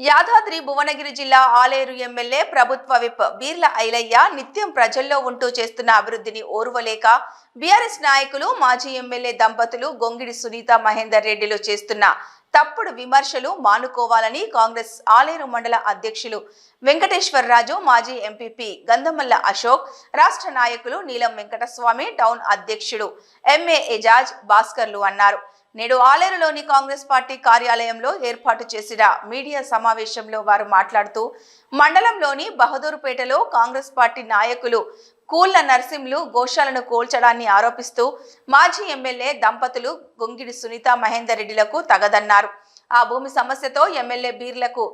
యాదాద్రి భువనగిరి జిల్లా ఆలేరు ఎమ్మెల్యే ప్రభుత్వ విప్ బీర్ల ఐలయ్య నిత్యం ప్రజల్లో ఉంటూ చేస్తున్న అభివృద్ధిని ఓర్వలేక బీఆర్ఎస్ నాయకులు మాజీ ఎమ్మెల్యే దంపతులు గొంగిడి సునీత మహేందర్ రెడ్డిలు చేస్తున్న తప్పుడు విమర్శలు మానుకోవాలని కాంగ్రెస్ ఆలేరు మండల అధ్యక్షులు వెంకటేశ్వరరాజు, మాజీ ఎంపీపీ గంధమల్ల అశోక్, రాష్ట్ర నాయకులు నీలం వెంకటస్వామి, టౌన్ అధ్యక్షుడు ఎంఏ ఎజాజ్ భాస్కర్లు అన్నారు. నేడు ఆలేరులోని కాంగ్రెస్ పార్టీ కార్యాలయంలో ఏర్పాటు చేసిన మీడియా సమావేశంలో వారు మాట్లాడుతూ మండలంలోని బహదూర్పేటలో కాంగ్రెస్ పార్టీ నాయకులు కూళ్ల నర్సింలు గోశాలను కూల్చడాన్ని ఆరోపిస్తూ మాజీ ఎమ్మెల్యే దంపతులు గొంగిడి సునీత మహేందర్ రెడ్డిలకు తగదన్నారు. ఆ భూమి సమస్యతో ఎమ్మెల్యే బీర్లకు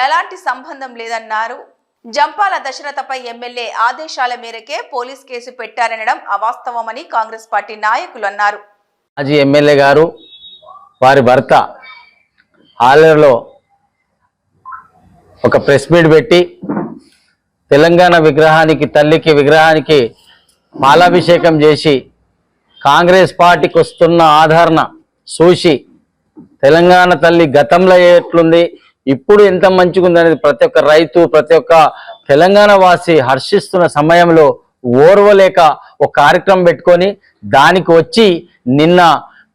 ఎలాంటి సంబంధం లేదన్నారు. జంపాల దశరథపై ఎమ్మెల్యే ఆదేశాల మేరకే పోలీస్ కేసు పెట్టారనడం అవాస్తవమని కాంగ్రెస్ పార్టీ నాయకులు అన్నారు. మాజీ ఎమ్మెల్యే గారు వారి భర్త ఆలేరులో ఒక ప్రెస్ మీట్ పెట్టి తెలంగాణ తల్లికి విగ్రహానికి పాలాభిషేకం చేసి కాంగ్రెస్ పార్టీకి వస్తున్న ఆదరణ చూసి తెలంగాణ తల్లి గతంలో ఎట్లుంది, ఇప్పుడు ఎంత మంచిగా ఉందనేది ప్రతి ఒక్క రైతు, ప్రతి ఒక్క తెలంగాణ వాసి హర్షిస్తున్న సమయంలో ఓర్వలేక ఒక కార్యక్రమం పెట్టుకొని దానికి వచ్చి నిన్న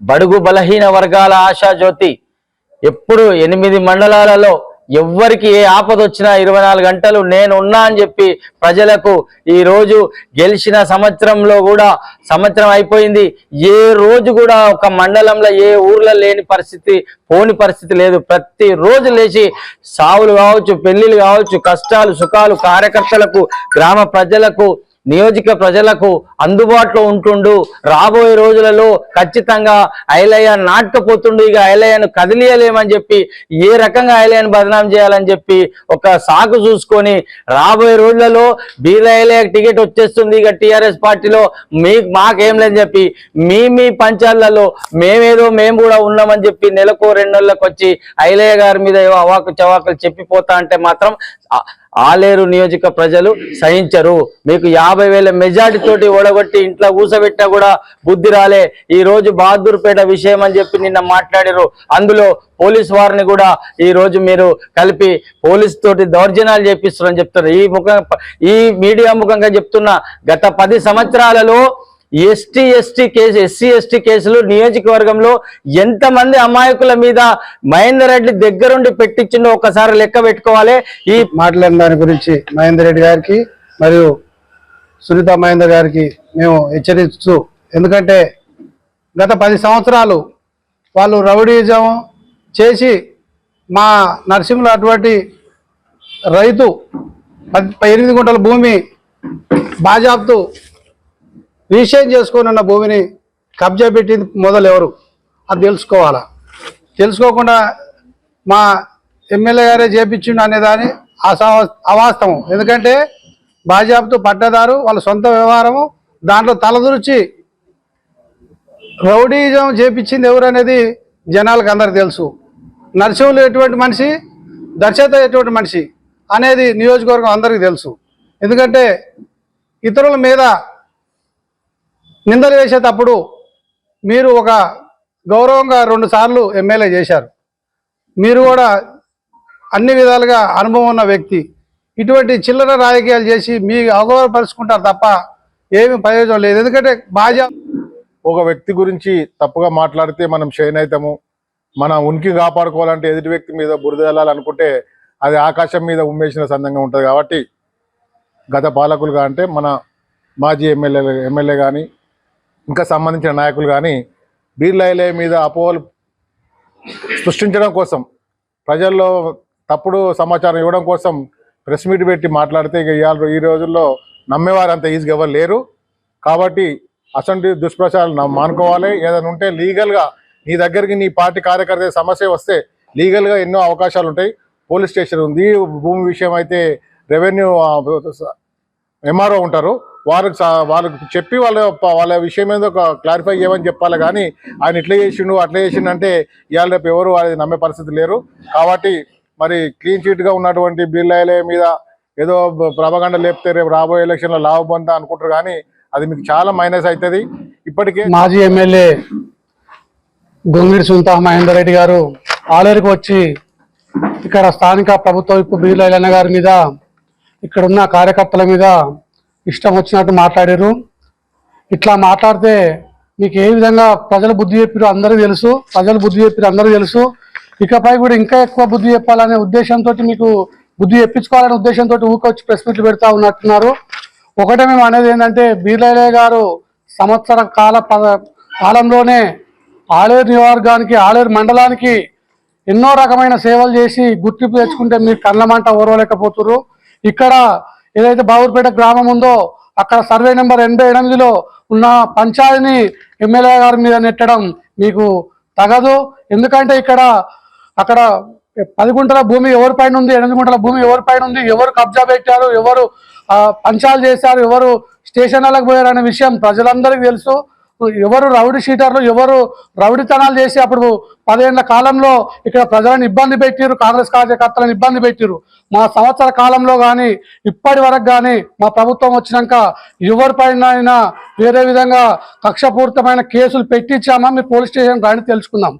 బడుగు బలహీన వర్గాల ఆశాజ్యోతి ఎప్పుడు 8 మండలాలలో ఎవ్వరికి ఏ ఆపద వచ్చినా 24 గంటలు నేను ఉన్నా అని చెప్పి ప్రజలకు ఈరోజు గెలిచిన సంవత్సరంలో కూడా సంవత్సరం అయిపోయింది. ఏ రోజు కూడా ఒక మండలంలో ఏ ఊర్లో లేని పరిస్థితి, పోని పరిస్థితి లేదు. ప్రతిరోజు లేచి సావులు కావచ్చు, పెళ్లిళ్ళు కావచ్చు, కష్టాలు సుఖాలు కార్యకర్తలకు, గ్రామ ప్రజలకు, నియోజక ప్రజలకు అందుబాటులో ఉంటుండు. రాబోయే రోజులలో ఖచ్చితంగా ఐలయ్య నాటకపోతుండు. ఇక ఐలయ్యను కదిలియలేమని చెప్పి ఏ రకంగా ఐలయ్యను బదనాం చేయాలని చెప్పి ఒక సాకు చూసుకొని రాబోయే రోజులలో బీర్ల ఐలయ్య టికెట్ వచ్చేస్తుంది, ఇక టీఆర్ఎస్ పార్టీలో మాకేం లేదని చెప్పి మీ పంచాలలో మేము కూడా ఉన్నామని చెప్పి నెలకు 2 నెలలకు వచ్చి ఐలయ్య గారి మీద ఏవో అవాకు చవాకులు చెప్పిపోతా అంటే మాత్రం ఆలేరు నియోజక ప్రజలు సహించరు. మీకు 50,000 మెజార్టీ తోటి ఓడగొట్టి ఇంట్లో కూసబెట్టా కూడా బుద్ధి రాలే. ఈ రోజు బహదూర్పేట విషయం అని చెప్పి నిన్న మాట్లాడారు. అందులో పోలీస్ వారిని కూడా ఈ రోజు మీరు కలిపి పోలీస్ తోటి దౌర్జన్యాలు చేపిస్తున్నారని చెప్తారు. ఈ మీడియా ముఖంగా చెప్తున్నా, గత 10 సంవత్సరాలలో ఎస్సీ ఎస్టీ కేసులు నియోజకవర్గంలో ఎంతమంది అమాయకుల మీద మహేందర్ రెడ్డి దగ్గరుండి పెట్టించిందో ఒకసారి లెక్క పెట్టుకోవాలి. ఈ మాట్లాడిన దాని గురించి మహేందర్ రెడ్డి గారికి మరియు సునీత మహేందర్ గారికి మేము హెచ్చరిస్తూ, ఎందుకంటే గత 10 సంవత్సరాలు వాళ్ళు రౌడీజం చేసి మా నరసింహులు అటువంటి రైతు 8 గుంటల భూమి బాజాబ్తు రిజిస్ట్రేషన్ చేసుకొని ఉన్న భూమిని కబ్జా పెట్టింది మొదలు ఎవరు అది తెలుసుకోవాలా. తెలుసుకోకుండా మా ఎమ్మెల్యే గారే చేపించిండు అనేదాన్ని అవాస్తవం. ఎందుకంటే బాజాబ్తు పట్టదారు వాళ్ళ సొంత వ్యవహారము, దాంట్లో తలదూర్చి రౌడీజం చేపించింది ఎవరు అనేది జనాలకు అందరికి తెలుసు. నరసింహులు ఎటువంటి మనిషి, దర్శత ఎటువంటి మనిషి అనేది నియోజకవర్గం అందరికీ తెలుసు. ఎందుకంటే ఇతరుల మీద నిందలు వేసేటప్పుడు మీరు ఒక గౌరవంగా 2 సార్లు ఎమ్మెల్యే చేశారు. మీరు కూడా అన్ని విధాలుగా అనుభవం ఉన్న వ్యక్తి. ఇటువంటి చిల్లర రాజకీయాలు చేసి మీ అగౌరవపరుచుకుంటారు తప్ప ఏమి ప్రయోజనం లేదు. ఎందుకంటే ఒక వ్యక్తి గురించి తప్పుగా మాట్లాడితే మనం చేయనైతాము. మన ఉనికి కాపాడుకోవాలంటే ఎదుటి వ్యక్తి మీద బురద వెళ్ళాలనుకుంటే అది ఆకాశం మీద ఉమ్మేసిన సందంగా ఉంటుంది. కాబట్టి గత పాలకులుగా అంటే మన మాజీ ఎమ్మెల్యే కానీ ఇంకా సంబంధించిన నాయకులు కానీ బీర్ల ఐలయ్య మీద అపోహలు సృష్టించడం కోసం, ప్రజల్లో తప్పుడు సమాచారం ఇవ్వడం కోసం ప్రెస్ మీట్ పెట్టి మాట్లాడితే ఇక ఈ రోజుల్లో నమ్మేవారు అంత ఈజీగా ఎవరు లేరు. కాబట్టి అసంటి దుష్ప్రచారాలు మానుకోవాలి. ఏదైనా ఉంటే లీగల్గా నీ దగ్గరికి నీ పార్టీ కార్యకర్త సమస్య వస్తే లీగల్గా ఎన్నో అవకాశాలు ఉంటాయి. పోలీస్ స్టేషన్ ఉంది. భూమి విషయం అయితే రెవెన్యూ ఎంఆర్ఓ ఉంటారు, వాళ్ళకి చెప్పి వాళ్ళ విషయం ఏదో క్లారిఫై చేయమని చెప్పాలి. కానీ ఆయన ఇట్లా చేసిండు అట్లా చేసిండు అంటే ఇవాళ రేపు ఎవరు అది నమ్మే పరిస్థితి లేరు. కాబట్టి మరి క్లీన్ చిట్గా ఉన్నటువంటి బీర్ల ఐలయ్య మీద ఏదో ప్రభాగండ లేపితే రేపు రాబోయే ఎలక్షన్లో లాభబందా అనుకుంటారు, కానీ అది మీకు చాలా మైనస్ అవుతుంది. ఇప్పటికే మాజీ ఎమ్మెల్యే గొంగిడి సునీత మహేందర్ రెడ్డి గారు ఆలేరుకు వచ్చి ఇక్కడ స్థానిక ప్రభుత్వ విప్ బీర్ల ఐలయ్య గారి మీద ఇక్కడ ఉన్న కార్యకర్తల మీద ఇష్టం వచ్చినట్టు మాట్లాడారు. ఇట్లా మాట్లాడితే మీకు ఏ విధంగా ప్రజలు బుద్ధి చెప్పారు అందరికీ తెలుసు. అందరికీ తెలుసు. ఇకపై కూడా ఇంకా ఎక్కువ బుద్ధి చెప్పాలనే ఉద్దేశంతో మీకు బుద్ధి చెప్పించుకోవాలనే ఉద్దేశంతో ఊకొచ్చి ప్రెస్ మీట్లు పెడతా ఉన్నట్టున్నారు. ఒకటే మేము అనేది ఏంటంటే బీర్ల ఐలయ్య గారు సంవత్సర కాలంలోనే ఆలేరు నియోజకవర్గానికి ఆలేరు మండలానికి ఎన్నో రకమైన సేవలు చేసి గుర్తింపు తెచ్చుకుంటే మీరు కళ్ళమంట ఓర్వలేకపోతున్నారు. ఇక్కడ ఏదైతే బాబుపేట గ్రామం ఉందో అక్కడ సర్వే నెంబర్ 88లో ఉన్న పంచాయతీని ఎమ్మెల్యే గారి మీద నెట్టడం మీకు తగదు. ఎందుకంటే అక్కడ 10 గుంటల భూమి ఎవరి పైన ఉంది, 8 గుంటల భూమి ఎవరి పైన ఉంది, ఎవరు కబ్జా పెట్టారు, ఎవరు పంచాలు చేశారు, ఎవరు స్టేషన్లకు పోయారు అనే విషయం ప్రజలందరికీ తెలుసు. ఎవరు రౌడీ షీటర్లు, ఎవరు రౌడీతనాలు చేసి అప్పుడు 10 ఏళ్ల కాలంలో ఇక్కడ ప్రజలను ఇబ్బంది పెట్టిరు, కాంగ్రెస్ కార్యకర్తలను ఇబ్బంది పెట్టిరు. మా సంవత్సర కాలంలో కానీ ఇప్పటి వరకు కానీ మా ప్రభుత్వం వచ్చినాక ఎవరిపైన అయినా వేరే విధంగా కక్షపూరితమైన కేసులు పెట్టించామా మీరు పోలీస్ స్టేషన్ రాని తెలుసుకుందాం.